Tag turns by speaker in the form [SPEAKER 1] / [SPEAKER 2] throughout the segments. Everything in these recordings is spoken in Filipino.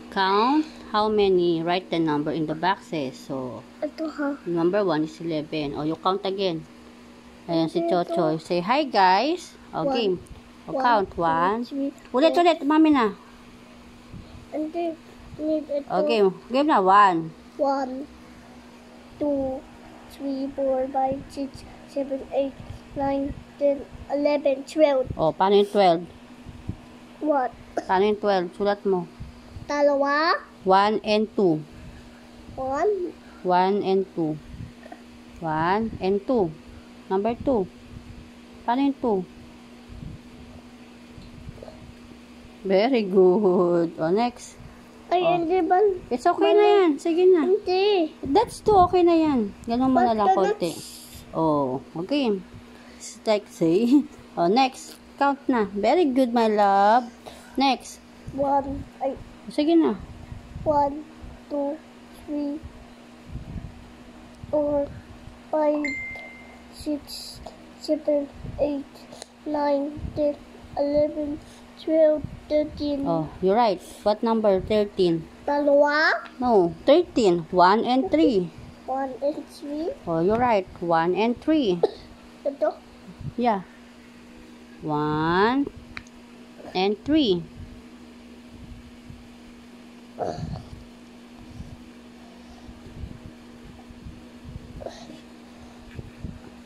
[SPEAKER 1] Count how many. Write the number in the boxes. So,
[SPEAKER 2] Ito ha.
[SPEAKER 1] number 1 is 11. O, you count again. Ayan si Chochoy. Say hi, guys. O, game. O, count. 1. Ulit. Mami na.
[SPEAKER 2] And then, need ito.
[SPEAKER 1] O, game. Game na. 1.
[SPEAKER 2] 1, 2, 3, 4, 5, 6, 7, 8, 9, 10, 11, 12.
[SPEAKER 1] O, paano yung 12?
[SPEAKER 2] What?
[SPEAKER 1] Paano yung 12? Sulat mo.
[SPEAKER 2] Dalawa?
[SPEAKER 1] 1 and 2.
[SPEAKER 2] 1.
[SPEAKER 1] 1 and 2. 1 and 2. Number 2. Paano yung 2? Very good. O, next.
[SPEAKER 2] Ay, hindi ba?
[SPEAKER 1] It's okay na yan. Sige na.
[SPEAKER 2] Hindi.
[SPEAKER 1] That's 2. Okay na yan. Ganun mo na lang konti. Oh, okay. It's like say. Oh, next. Count na. Very good, my love. Next.
[SPEAKER 2] 1. Ay,
[SPEAKER 1] Sige na.
[SPEAKER 2] 1, 2, 3, 4, 5, 6, 7, 8, 9, 10, 11, 12, 13.
[SPEAKER 1] Oh, you're right. What number? 13.
[SPEAKER 2] Dalawa?
[SPEAKER 1] No, 13. 1 and 3.
[SPEAKER 2] 1 and 3.
[SPEAKER 1] Oh, you're right. 1 and 3.
[SPEAKER 2] Ito?
[SPEAKER 1] Yeah. 1 and 3.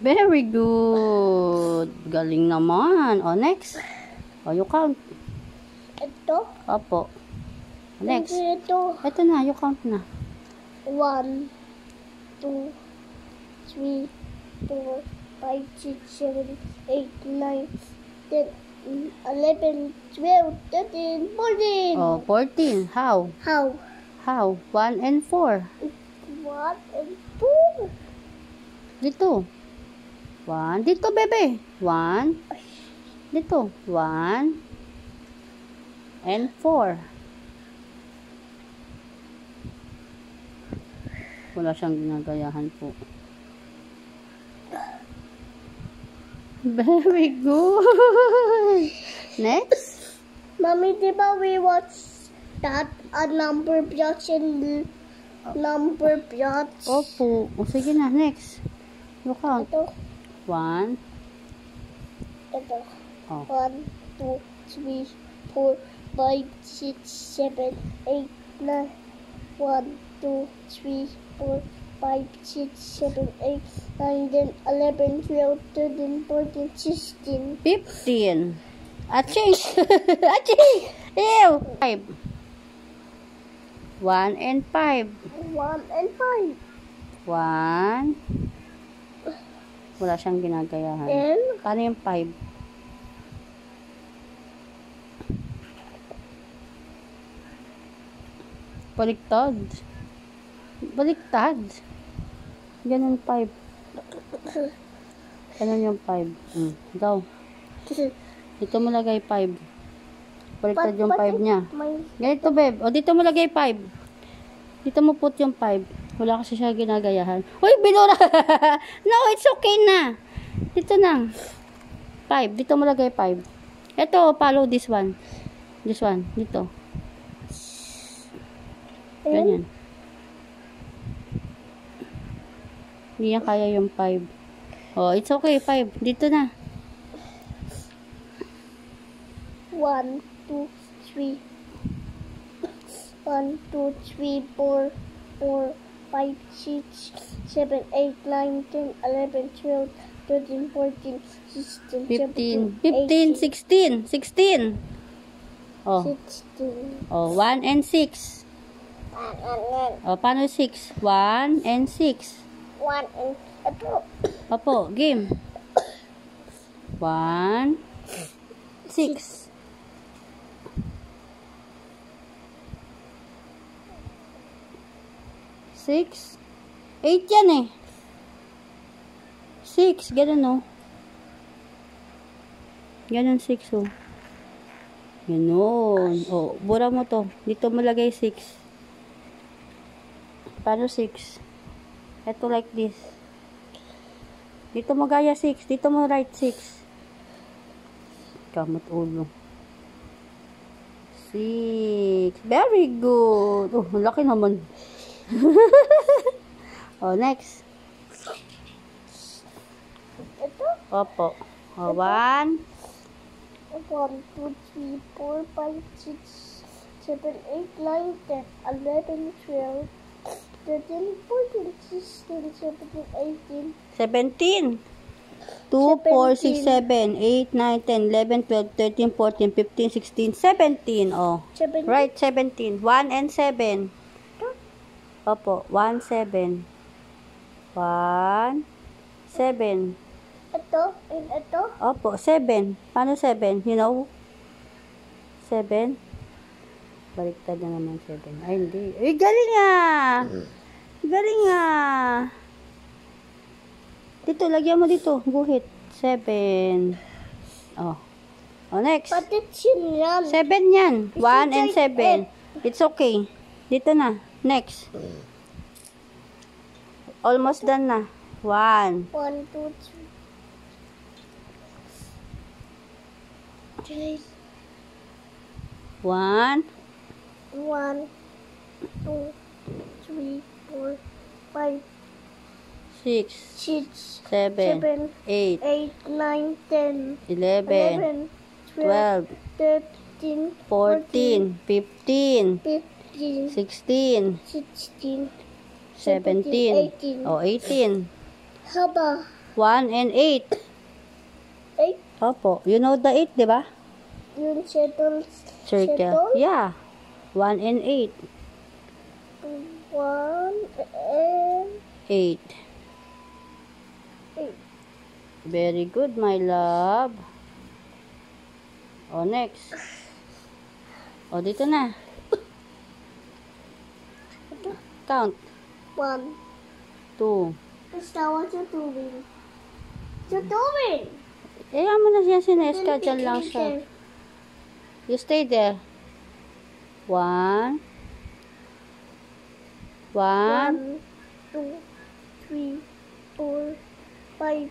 [SPEAKER 1] Very good. Galing naman. O, next. O, you count.
[SPEAKER 2] Ito?
[SPEAKER 1] Opo. Next.
[SPEAKER 2] Hindi ito.
[SPEAKER 1] Ito na, you count na.
[SPEAKER 2] 1, 2, 3, 4, 5, 6, 7, 8, 9, 10, 11, 12, 13, 14.
[SPEAKER 1] Oh, 14. How?
[SPEAKER 2] How?
[SPEAKER 1] How? 1 and 4.
[SPEAKER 2] 1 and 2.
[SPEAKER 1] Dito. 1. Dito, bebe. 1. Dito. 1 and 4. Wala siyang ginagayahan po. Very good. Next.
[SPEAKER 2] Mommy, di ba we watched that number plots and number plots?
[SPEAKER 1] Opo. O, sige na. Next. You count.
[SPEAKER 2] Ito.
[SPEAKER 1] 1.
[SPEAKER 2] Ito.
[SPEAKER 1] Oh.
[SPEAKER 2] 1, 2, 3, 4, 5, 6, 7, 8, 9. 1, 2, 3, 4, 5, 6, 7, 8, 9, 10, 11, 12, 13, 14, 16.
[SPEAKER 1] 15. Aching! Aching! Ew! 5. 1 and 5.
[SPEAKER 2] 1 and 5.
[SPEAKER 1] 1. Wala siyang ginagayahan.
[SPEAKER 2] And
[SPEAKER 1] Paano yung 5? Baliktad. Baliktad. Ganun 5. Ganun yung 5. Go. Dito mo lagay 5. Baliktad yung 5 niya. Ganito, babe. O, dito mo lagay 5. Dito mo put yung 5. Wala kasi siya ginagayahan. Uy, binura! No, it's okay na. Dito na. 5. Dito mo lagay 5. Ito, follow this one. This one. Dito. Ganyan. Hindi yan kaya yung 5. Oh, it's okay. 5. Dito na.
[SPEAKER 2] 1, 2, 3. 1, 2, 3, 4, 4, 5, 6, 7, 8, 9, 10, 11, 12, 13, 14, 16,
[SPEAKER 1] 15.
[SPEAKER 2] 17,
[SPEAKER 1] 15, 16. 16. Oh.
[SPEAKER 2] 16.
[SPEAKER 1] Oh, 1 and 6. Oh, paano 6? 1 and 6.
[SPEAKER 2] 1 and ito.
[SPEAKER 1] Opo, game. 1, 6. 6. 8 yan eh. 6. Ganun oh. Ganun 6 oh. Ganun. Oh, bura mo to. Dito mo lagay 6. Paano 6? Ito like this. Dito mo gaya 6. Dito mo write 6. Kamot ulo. 6. 6. Very good. Oh, laki naman. Oh, next.
[SPEAKER 2] Ito?
[SPEAKER 1] Opo. Oh, 1.
[SPEAKER 2] 1, 2, 3, 4, 5, 6, 7, 8, 9, 10, 11, 12, 13, 14, 16, 17, 18.
[SPEAKER 1] 17. 2, 4, 6, 7, 8, 9, 10, 11, 12, 13, 14, 15, 16, 17. Oh.
[SPEAKER 2] 17.
[SPEAKER 1] Right, 17. 1 and 7. Opo, 1, 7. 1, 7.
[SPEAKER 2] Ito, and ito.
[SPEAKER 1] Opo, 7. Paano 7? You know? 7. Baliktad na naman 7. Ay, hindi. Ay, galing ah! Galing ah! Dito, lagyan mo dito. Guhit. 7. Oh. Oh, next.
[SPEAKER 2] Pati chin yan.
[SPEAKER 1] 7 yan. 1 and 7. It's okay. Dito na. Next. Almost done na. 1.
[SPEAKER 2] 1, 2, 3.
[SPEAKER 1] 1.
[SPEAKER 2] 1, 2, 3, 4, 5,
[SPEAKER 1] 6.
[SPEAKER 2] 6,
[SPEAKER 1] 7.
[SPEAKER 2] 7,
[SPEAKER 1] 8.
[SPEAKER 2] 8, 9, 10,
[SPEAKER 1] 11.
[SPEAKER 2] 12,
[SPEAKER 1] 12.
[SPEAKER 2] 13,
[SPEAKER 1] 14. 15.
[SPEAKER 2] 15,
[SPEAKER 1] 16.
[SPEAKER 2] 16,
[SPEAKER 1] 17.
[SPEAKER 2] 18.
[SPEAKER 1] Oh, 18.
[SPEAKER 2] Haba.
[SPEAKER 1] 1 and 8.
[SPEAKER 2] 8,
[SPEAKER 1] Opo. You know the 8, di ba?
[SPEAKER 2] yung circle.
[SPEAKER 1] Circle. Yeah. 1 and 8.
[SPEAKER 2] 1 and
[SPEAKER 1] 8.
[SPEAKER 2] 8.
[SPEAKER 1] Very good, my love. Oh, next. Oh, dito na. Count.
[SPEAKER 2] 1.
[SPEAKER 1] 2.
[SPEAKER 2] Basta, what you doing? What you doing?
[SPEAKER 1] Eh, mo na siya sineschedule lang siya. You stay there. 1. 1.
[SPEAKER 2] 1, 2, 3, 4, 5,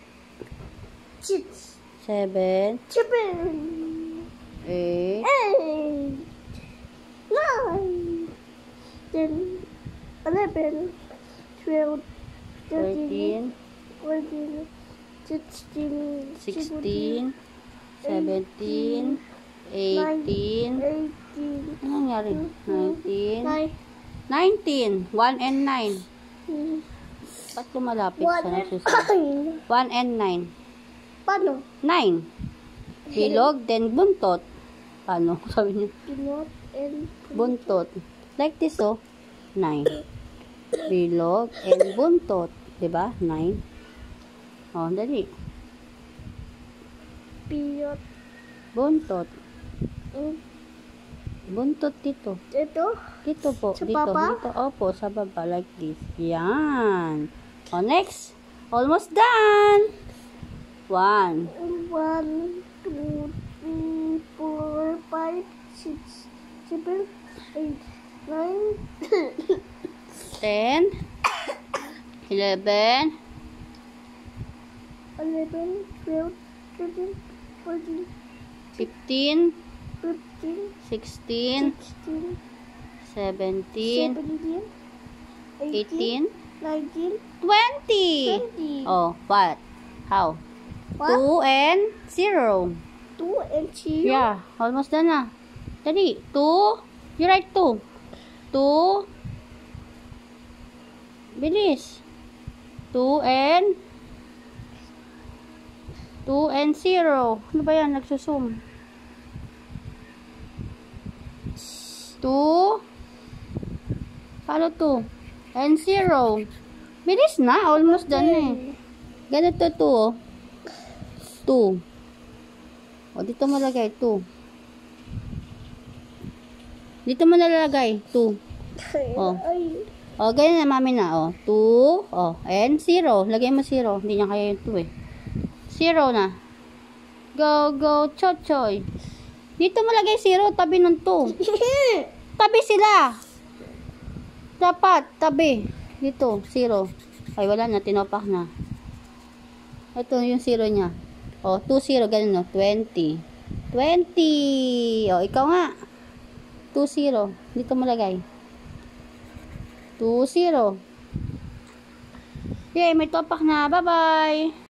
[SPEAKER 2] 6,
[SPEAKER 1] 7.
[SPEAKER 2] 7,
[SPEAKER 1] 8.
[SPEAKER 2] 8, 9, 10, 11, 12, 13,
[SPEAKER 1] 13.
[SPEAKER 2] 14, 16,
[SPEAKER 1] 16. 17. 18.
[SPEAKER 2] 18,
[SPEAKER 1] Ano nangyari? 19.
[SPEAKER 2] 9,
[SPEAKER 1] 19. 1 and 9. Ba't lumalapit sa
[SPEAKER 2] 1
[SPEAKER 1] nasusunod? 1 and 9.
[SPEAKER 2] Paano?
[SPEAKER 1] 9. Bilog, then buntot. Paano? Sabi niya.
[SPEAKER 2] Pinot and
[SPEAKER 1] Buntot. Like this, oh. 9. Bilog and buntot. Diba? 9. Oh, dali.
[SPEAKER 2] Pinot.
[SPEAKER 1] Buntot.
[SPEAKER 2] Mm.
[SPEAKER 1] Buntot dito.
[SPEAKER 2] Ito?
[SPEAKER 1] Dito po.
[SPEAKER 2] Sa
[SPEAKER 1] Dito.
[SPEAKER 2] baba?
[SPEAKER 1] Dito. Opo, sa baba. Like this. Yan. Oh, next. Almost done. 1.
[SPEAKER 2] 1, 2, 3, 4, 5, 6, 7, 8, 9,
[SPEAKER 1] 10. 11.
[SPEAKER 2] 11, 12, 13, 14,
[SPEAKER 1] 15.
[SPEAKER 2] 15,
[SPEAKER 1] 16.
[SPEAKER 2] 16,
[SPEAKER 1] 17.
[SPEAKER 2] 17,
[SPEAKER 1] 18.
[SPEAKER 2] 19,
[SPEAKER 1] 20.
[SPEAKER 2] 20.
[SPEAKER 1] Oh, what? How?
[SPEAKER 2] What?
[SPEAKER 1] 2 and 0.
[SPEAKER 2] 2 and 2.
[SPEAKER 1] Yeah, almost done na. Dali, 2. You write 2. 2. Bilis. 2 and 0. Ano ba yan? Nagsusum. 2. Paano 2? And 0. Bilis na. Almost done na eh. Ganito 2. 2. O, dito mo lagay 2. Dito mo nalalagay 2. Oh.
[SPEAKER 2] Ay.
[SPEAKER 1] O, ganyan na mami na. O, 2. O, and 0. Lagay mo 0. Hindi niya kaya yung 2 eh. 0 na. Go, go, chochoy. Dito mo lagay 0. Tabi ng 2. Tabi sila. Dapat, tabi. Dito, 0. Ay, wala na. Tinopak na. Ito yung 0 niya. O, 2, 0. Ganun no. 20. 20. O, ikaw nga. 20. Dito mo lagay. 20. Yay, may topak na. Bye-bye.